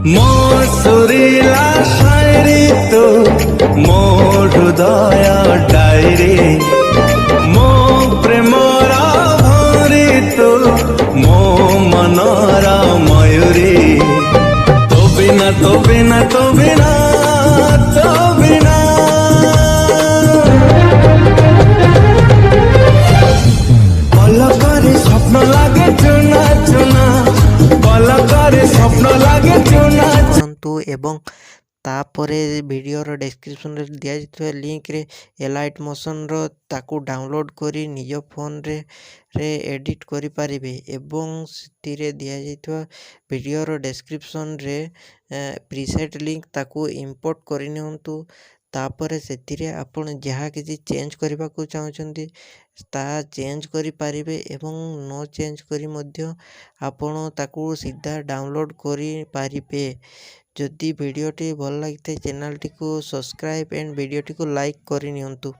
ମୋ ସୁରିଲା ଶାୟରି ତୁ ମୋ ହୃଦୟ ଡାଇରୀ ମୋ ପ୍ରେମର ଭରି ତୁ ମୋ ମନର ମୟୂରୀ ତୋ ବିନା ତୋ ବିନା ତୋ ବିନା ତୋ ବିନା পলকরে স্বপ্ন লাগে চুনা চুনা পলকরে স্বপ্ন লাগে চুনা କରନ୍ତୁ ଏବଂ ତାପରେ ଭିଡ଼ିଓର ଡେସ୍କ୍ରିପସନ୍ରେ ଦିଆଯାଇଥିବା ଲିଙ୍କରେ ଏଲାଇଟ୍ ମୋସନ୍ର ତାକୁ ଡାଉନଲୋଡ଼୍ କରି ନିଜ ଫୋନ୍ରେ ଏଡ଼ିଟ୍ କରିପାରିବେ ଏବଂ ସେଥିରେ ଦିଆଯାଇଥିବା ଭିଡ଼ିଓର ଡେସ୍କ୍ରିପସନ୍ରେ ପ୍ରିସେଟ୍ ଲିଙ୍କ ତାକୁ ଇମ୍ପୋର୍ଟ କରିନିଅନ୍ତୁ। ତାପରେ ସେଥିରେ ଆପଣ ଯାହା କିଛି ଚେଞ୍ଜ କରିବାକୁ ଚାହୁଁଛନ୍ତି ତାହା ଚେଞ୍ଜ କରିପାରିବେ ଏବଂ ନ ଚେଞ୍ଜ କରି ମଧ୍ୟ ଆପଣ ତାକୁ ସିଧା ଡାଉନଲୋଡ଼୍ କରିପାରିବେ। ଯଦି ଭିଡ଼ିଓଟି ଭଲ ଲାଗିଥାଏ ଚ୍ୟାନେଲଟିକୁ ସବସ୍କ୍ରାଇବ୍ ଏଣ୍ଡ ଭିଡ଼ିଓଟିକୁ ଲାଇକ୍ କରିନିଅନ୍ତୁ।